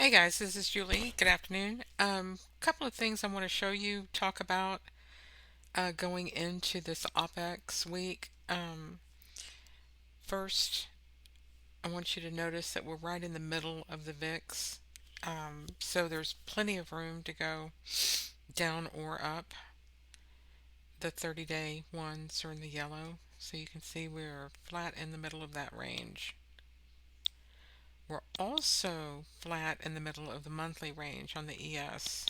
Hey guys, this is Julie. Good afternoon. Couple of things I want to show you, talk about going into this OPEX week. First, I want you to notice that we're right in the middle of the VIX. So there's plenty of room to go down or up. The 30-day ones are in the yellow, so you can see we're flat in the middle of that range. We're also flat in the middle of the monthly range on the ES.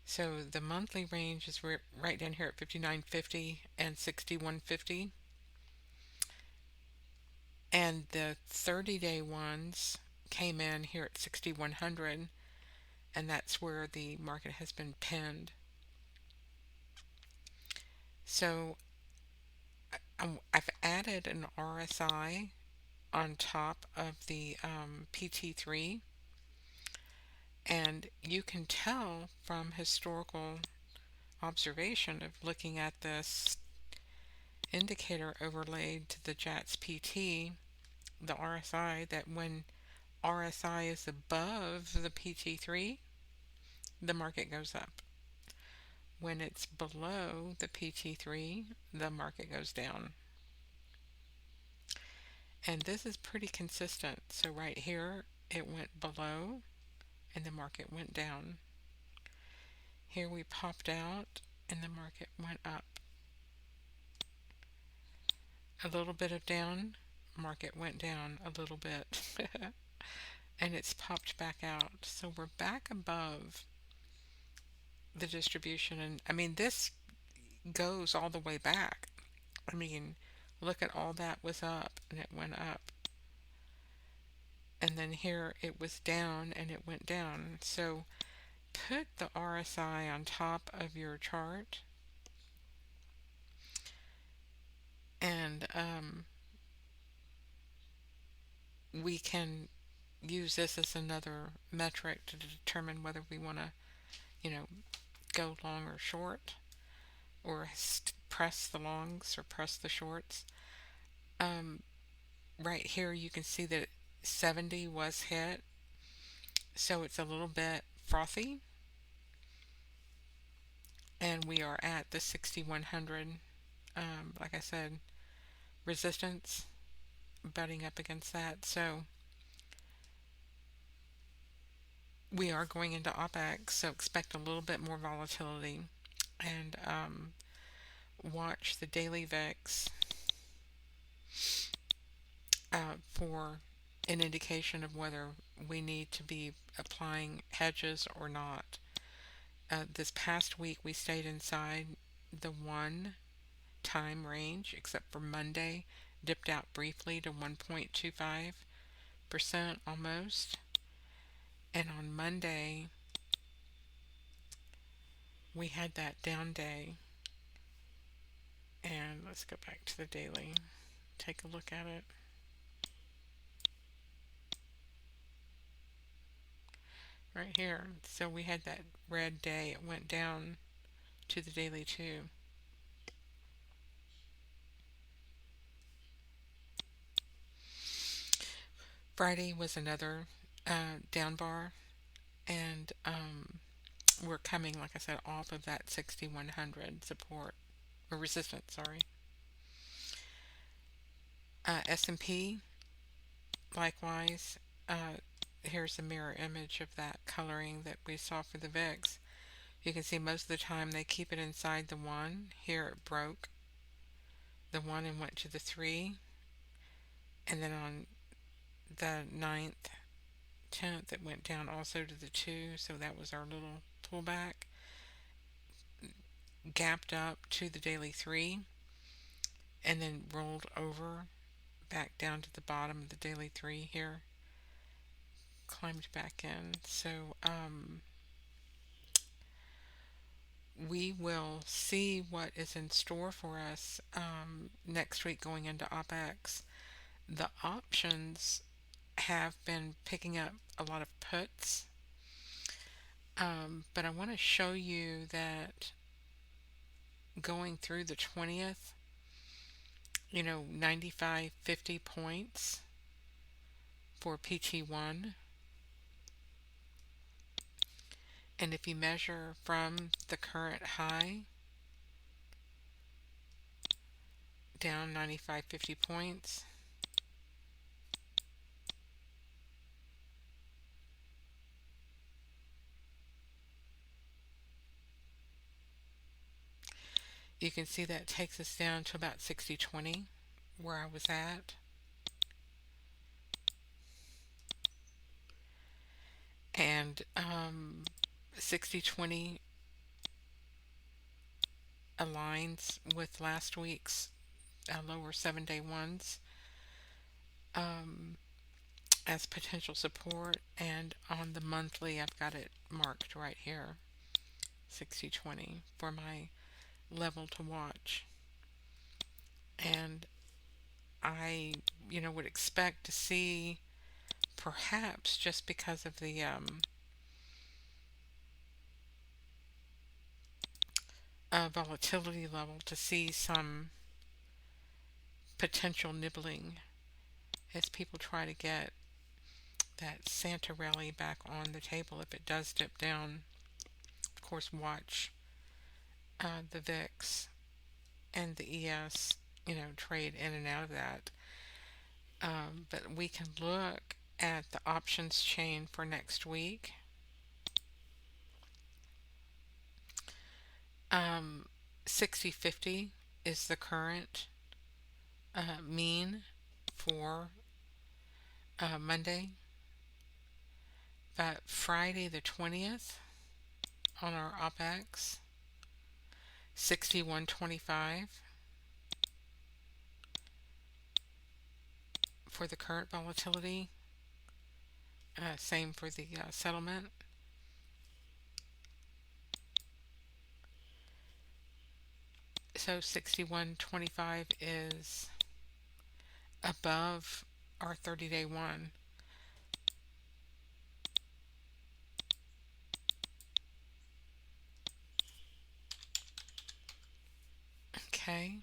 So the monthly range is right down here at 59.50 and 61.50. And the 30-day ones came in here at 6100, and that's where the market has been pinned. So I've added an RSI on top of the PT3, and you can tell from historical observation of looking at this indicator overlaid to the JATS PT, the RSI, that when RSI is above the PT3, the market goes up. When it's below the PT3, the market goes down. And this is pretty consistent. So right here, it went below and the market went down. Here we popped out and the market went up. A little bit of down, market went down a little bit. And it's popped back out. So we're back above the distribution. And I mean, this goes all the way back. I mean, look at all that was up and it went up. And then here it was down and it went down. So put the RSI on top of your chart, and we can use this as another metric to determine whether we want to, you know, go long or short, or press the longs or press the shorts. Um, right here you can see that 70 was hit, so it's a little bit frothy, and we are at the 6100, like I said, resistance, butting up against that. So we are going into OPEX, so expect a little bit more volatility, and watch the daily VIX for an indication of whether we need to be applying hedges or not. This past week we stayed inside the 1 time range, except for Monday, dipped out briefly to 1.25% almost. And on Monday, we had that down day. And let's go back to the daily, take a look at it. Right here. So we had that red day. It went down to the daily too. Friday was another down bar, and we're coming, like I said, off of that 6100 support or resistance. Sorry. S&P, likewise. Here's a mirror image of that coloring that we saw for the VIX. You can see most of the time they keep it inside the 1. Here it broke the 1 and went to the 3. And then on the 9th, 10th, it went down also to the 2. So that was our little pullback. Gapped up to the daily 3 and then rolled over back down to the bottom of the daily 3 here. Climbed back in. So we will see what is in store for us next week going into OPEX. The options have been picking up a lot of puts, but I want to show you that going through the 20th, 95, 50 points for PT1. And if you measure from the current high down 95.50 points, you can see that takes us down to about 60.20 where I was at. And 60.20 aligns with last week's lower 7-day ones um, as potential support. And on the monthly, I've got it marked right here, 60.20 for my level to watch. And I, would expect to see perhaps just because of the volatility level to see some potential nibbling as people try to get that Santa rally back on the table. If it does dip down, of course, watch the VIX and the ES, trade in and out of that. But we can look at the options chain for next week. 60.50 is the current mean for Monday. But Friday the 20th on our OPEX, 61.25 for the current volatility. Same for the settlement. So 61.25 is above our 30-day one. Okay.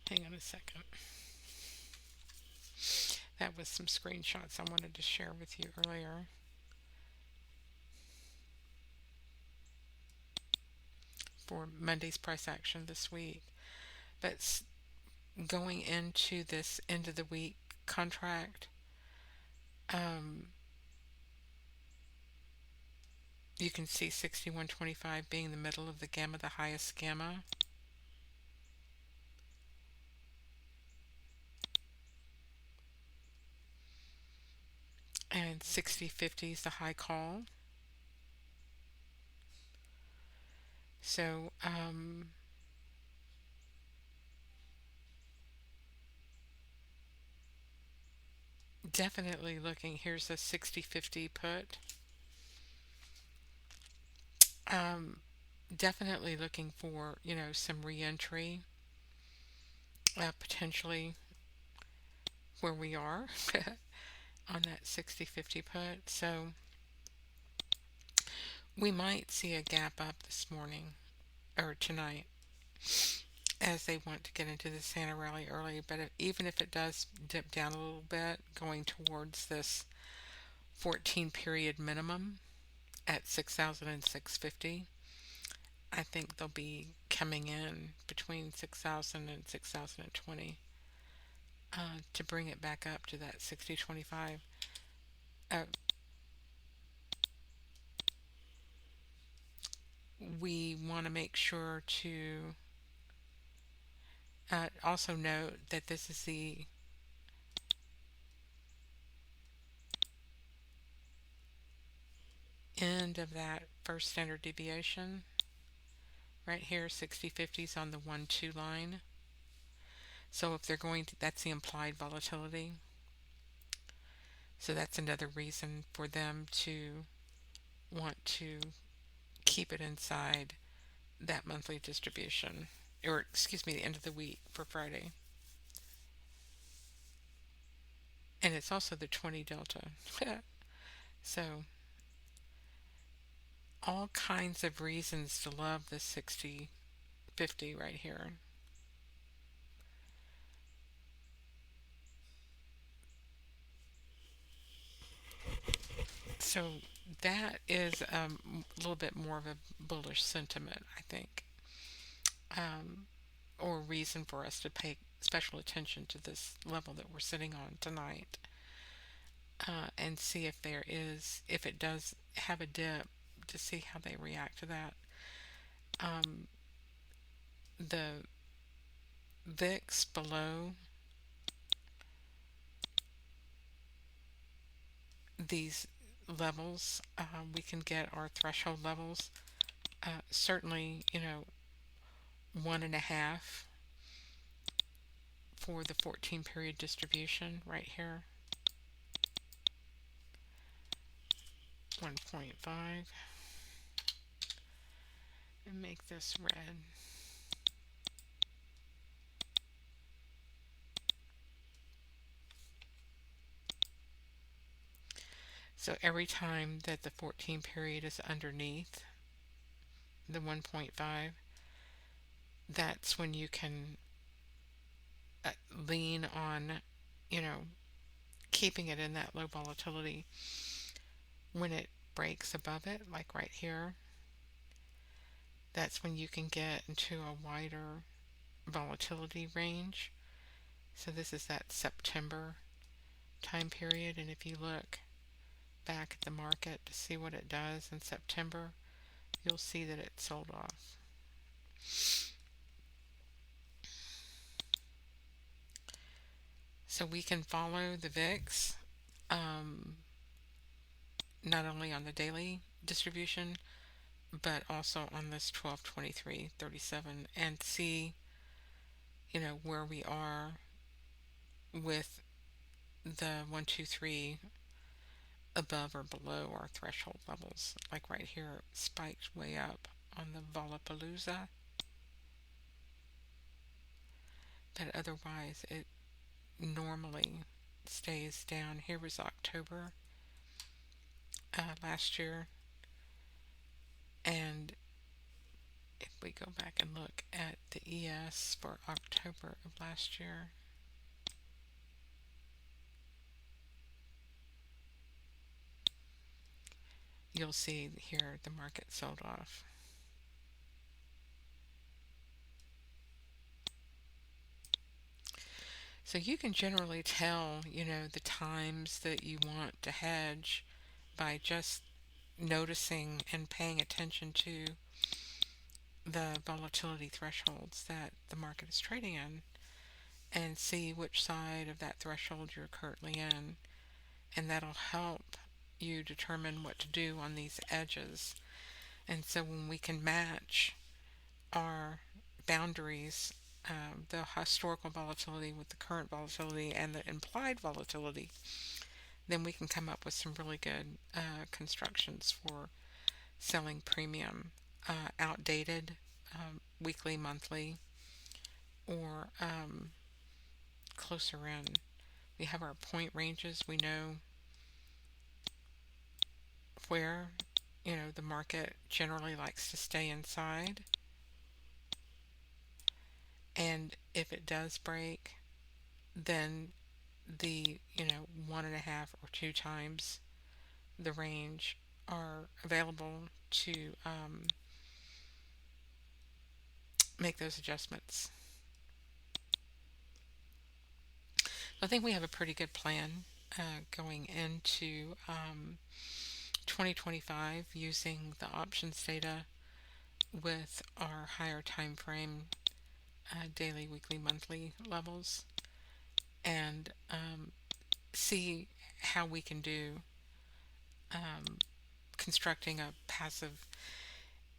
Hang on a second. That was some screenshots I wanted to share with you earlier. For Monday's price action this week. But going into this end of the week contract, um, you can see 61.25 being the middle of the gamma, the highest gamma. And 60.50 is the high call. So, definitely looking, here's a 60.50 put. Definitely looking for, some re-entry, potentially where we are on that 60.50 put. So we might see a gap up this morning or tonight as they want to get into the Santa rally early. But even if it does dip down a little bit, going towards this 14 period minimum at 6,650, I think they'll be coming in between 6,000 and 6,020 to bring it back up to that 60.25. Uh, we want to make sure to also note that this is the end of that first standard deviation. Right here, 60.50 is on the 1-2 line. So if they're going to, that's the implied volatility. So that's another reason for them to want to keep it inside that monthly distribution, or excuse me, the end of the week for Friday. And it's also the 20 delta. So all kinds of reasons to love this 60/50 right here. So that is a little bit more of a bullish sentiment, I think, um, or reason for us to pay special attention to this level that we're sitting on tonight, and see if if it does have a dip, to see how they react to that. Um, the VIX below these levels, we can get our threshold levels. Certainly, 1.5 for the 14 period distribution right here, 1.5, and make this red. So every time that the 14 period is underneath the 1.5, that's when you can lean on, you know, keeping it in that low volatility. When it breaks above it, like right here, that's when you can get into a wider volatility range. So this is that September time period, and if you look back at the market to see what it does in September, you'll see that it sold off. So we can follow the VIX, um, not only on the daily distribution, but also on this 12, 23, 37, and see, where we are with the 1, 2, 3 above or below our threshold levels. Like right here, it spiked way up on the Volapalooza, but otherwise it normally stays down. Here was October last year, and if we go back and look at the ES for October of last year, you'll see here the market sold off. So you can generally tell, the times that you want to hedge by just noticing and paying attention to the volatility thresholds that the market is trading in, and see which side of that threshold you're currently in, and that'll help you determine what to do on these edges. And so when we can match our boundaries, the historical volatility with the current volatility and the implied volatility, then we can come up with some really good constructions for selling premium, outdated, weekly, monthly, or closer in. We have our point ranges. We know where, the market generally likes to stay inside. And if it does break, then the, 1.5 or 2 times the range are available to make those adjustments. I think we have a pretty good plan going into 2025 using the options data with our higher time frame daily, weekly, monthly levels, and see how we can do constructing a passive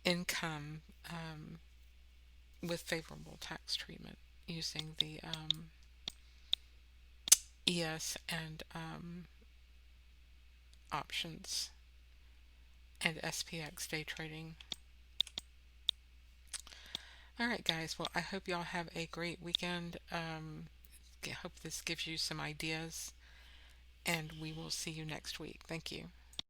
income with favorable tax treatment using the ES and options and SPX day trading. All right, guys. Well, I hope y'all have a great weekend. I hope this gives you some ideas, and we will see you next week. Thank you.